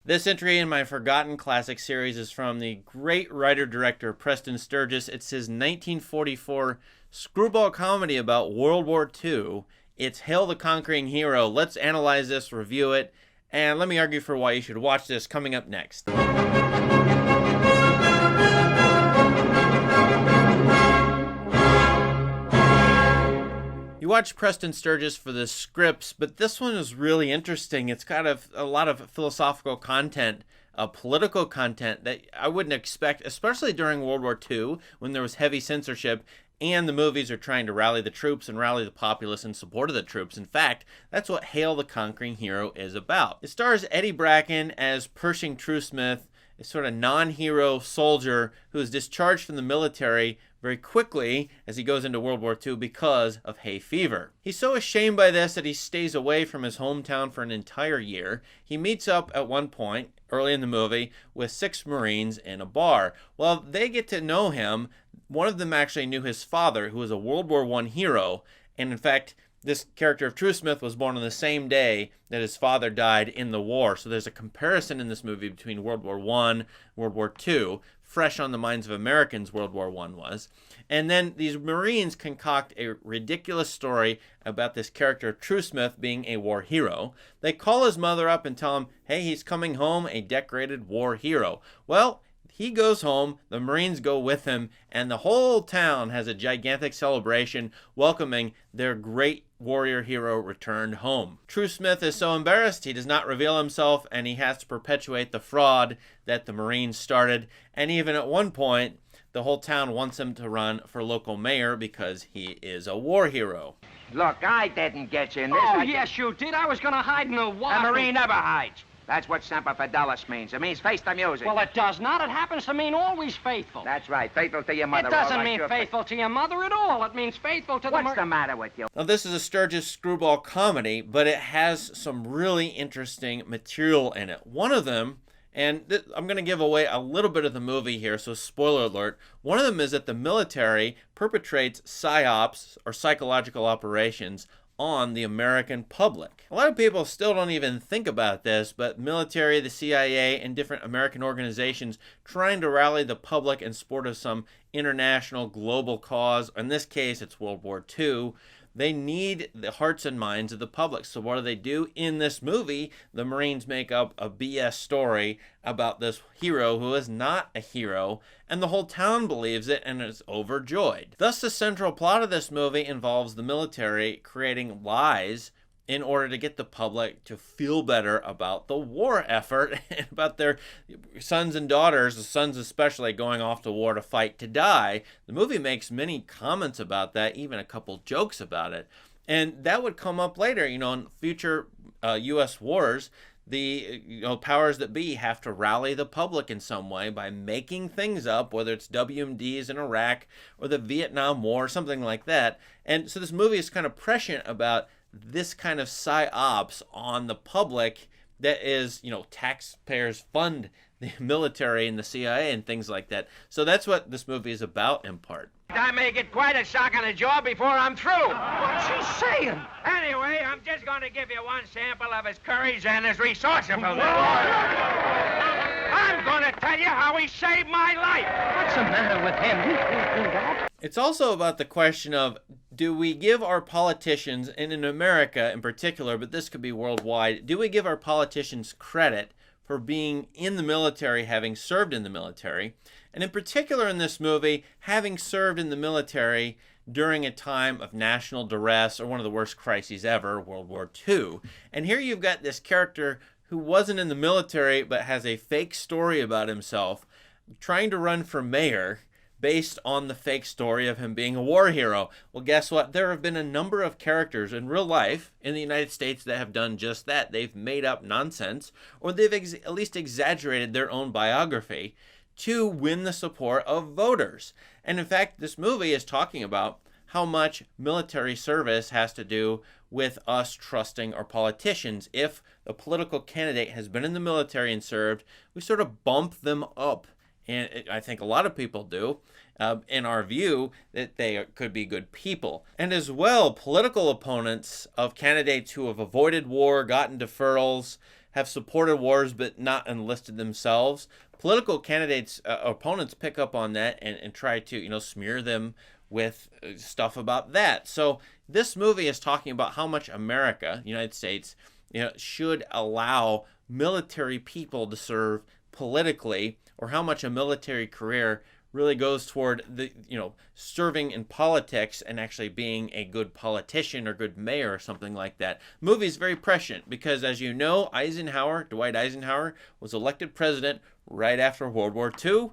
This entry in my Forgotten Classic series is from the great writer-director Preston Sturges. It's his 1944 screwball comedy about World War II. It's Hail the Conquering Hero. Let's analyze this, review it, and let me argue for why you should watch this coming up next. You watch Preston Sturges for the scripts, but this one is really interesting. It's got a lot of philosophical content, political content that I wouldn't expect, especially during World War II when there was heavy censorship and the movies are trying to rally the troops and rally the populace in support of the troops. In fact, that's what Hail the Conquering Hero is about. It stars Eddie Bracken as Pershing Truesmith, a sort of non-hero soldier who is discharged from the military very quickly as he goes into World War II because of hay fever. He's so ashamed by this that he stays away from his hometown for an entire year. He meets up at one point, early in the movie, with 6 Marines in a bar. Well, they get to know him. One of them actually knew his father, who was a World War I hero, and in fact, this character of Truesmith was born on the same day that his father died in the war. So there's a comparison in this movie between World War I, World War II, fresh on the minds of Americans World War I was. And then these Marines concoct a ridiculous story about this character of Truesmith being a war hero. They call his mother up and tell him, hey, he's coming home a decorated war hero. Well, he goes home, the Marines go with him, and the whole town has a gigantic celebration welcoming their great warrior hero returned home. Truesmith is so embarrassed he does not reveal himself, and he has to perpetuate the fraud that the Marines started. And even at one point, the whole town wants him to run for local mayor because he is a war hero. Look, I didn't get you in this. Oh, yes, you did. I was going to hide in the water. A Marine never hides. That's what Semper Fidelis means. It means face the music. Well, it does not. It happens to mean always faithful. That's right. Faithful to your mother. It doesn't mean faithful to your mother at all. It means faithful to the... What's the matter with you? Now, this is a Sturges screwball comedy, but it has some really interesting material in it. One of them, and I'm going to give away a little bit of the movie here, so spoiler alert. One of them is that the military perpetrates psyops, or psychological operations, on the American public. A lot of people still don't even think about this, but military, the CIA, and different American organizations trying to rally the public in support of some international global cause. In this case, it's World War II. They need the hearts and minds of the public. So what do? In this movie, the Marines make up a BS story about this hero who is not a hero, and the whole town believes it and is overjoyed. Thus, the central plot of this movie involves the military creating lies in order to get the public to feel better about the war effort and about their sons and daughters, the sons especially, going off to war to fight to die. The movie makes many comments about that, even a couple jokes about it. And that would come up later, in future U.S. wars. The powers that be have to rally the public in some way by making things up, whether it's WMDs in Iraq or the Vietnam War, something like that. And so this movie is kind of prescient about this kind of psyops on the public that is, taxpayers fund the military and the CIA and things like that. So that's what this movie is about in part. I may get quite a shock on the jaw before I'm through. What's he saying? Anyway, I'm just going to give you one sample of his courage and his resourcefulness. I'm going to tell you how he saved my life. What's the matter with him? He can't do that. It's also about the question of, do we give our politicians, and in America in particular, but this could be worldwide, do we give our politicians credit for being in the military, having served in the military, and in particular in this movie, having served in the military during a time of national duress or one of the worst crises ever, World War II. And here you've got this character who wasn't in the military but has a fake story about himself, trying to run for mayor based on the fake story of him being a war hero. Well, guess what? There have been a number of characters in real life in the United States that have done just that. They've made up nonsense, or they've at least exaggerated their own biography to win the support of voters. And in fact, this movie is talking about how much military service has to do with us trusting our politicians. If a political candidate has been in the military and served, we sort of bump them up. And I think a lot of people do, in our view, that they could be good people. And as well, political opponents of candidates who have avoided war, gotten deferrals, have supported wars but not enlisted themselves. Political candidates, opponents pick up on that and try to, smear them with stuff about that. So this movie is talking about how much America, United States, should allow military people to serve politically, or how much a military career really goes toward the, serving in politics and actually being a good politician or good mayor or something like that. The movie is very prescient because, as you know, Dwight Eisenhower, was elected president right after World War II.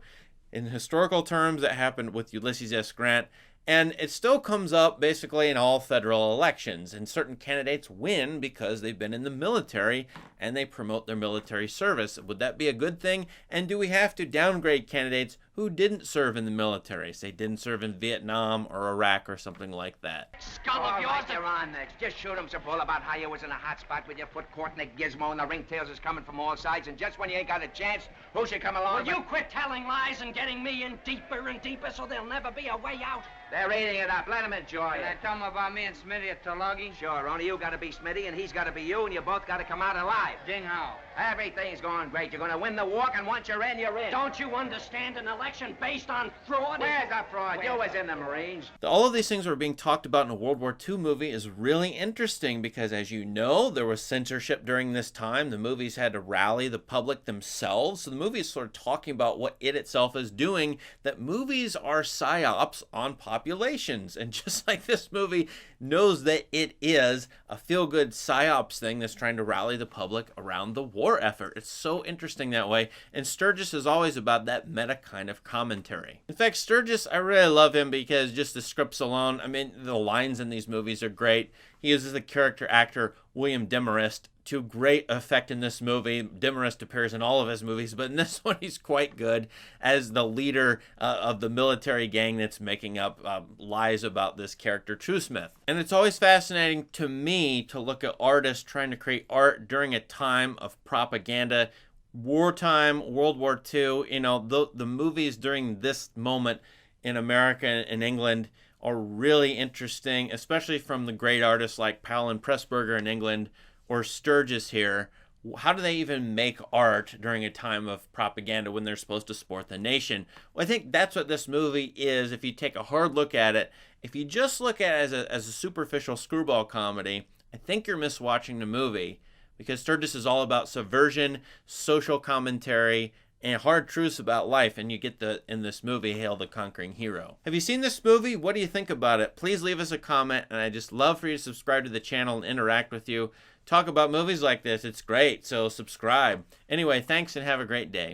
In historical terms, that happened with Ulysses S. Grant. And it still comes up basically in all federal elections. And certain candidates win because they've been in the military and they promote their military service. Would that be a good thing? And do we have to downgrade candidates who didn't serve in the military? Say didn't serve in Vietnam or Iraq or something like that. Scum of yours, you're on next. Just shoot him some bull about how you was in a hot spot with your foot caught in a gizmo and the ringtails is coming from all sides. And just when you ain't got a chance, who should come along? Will you quit telling lies and getting me in deeper and deeper so there'll never be a way out? They're eating it up. Let them enjoy Can I it. tell them about me and Smitty at Tulagi? Sure, only you got to be Smitty and he's got to be you, and you both got to come out alive. Ding how? Everything's going great. You're going to win the walk, and once you're in, you're in. Don't you understand an election based on fraud? Where's the fraud? You was in the Marines. All of these things were being talked about in a World War II movie is really interesting because, as you know, there was censorship during this time. The movies had to rally the public themselves. So the movie is sort of talking about what it itself is doing, that movies are psyops on populations. And just like this movie knows that it is a feel-good psyops thing that's trying to rally the public around the war effort. It's so interesting that way. And Sturges is always about that meta kind of commentary. In fact, Sturges, I really love him because just the scripts alone, I mean, the lines in these movies are great. He uses the character actor William Demarest to great effect in this movie. Demarest appears in all of his movies, but in this one he's quite good as the leader of the military gang that's making up lies about this character, Truesmith. And it's always fascinating to me to look at artists trying to create art during a time of propaganda, wartime, World War II. The movies during this moment in America and England are really interesting, especially from the great artists like Powell and Pressburger in England, or Sturges here. How do they even make art during a time of propaganda when they're supposed to support the nation? Well, I think that's what this movie is if you take a hard look at it. If you just look at it as a superficial screwball comedy, I think you're miswatching the movie, because Sturges is all about subversion, social commentary, and hard truths about life, and you get in this movie, Hail the Conquering Hero. Have you seen this movie? What do you think about it? Please leave us a comment, and I'd just love for you to subscribe to the channel and interact with you. Talk about movies like this. It's great, so subscribe. Anyway, thanks and have a great day.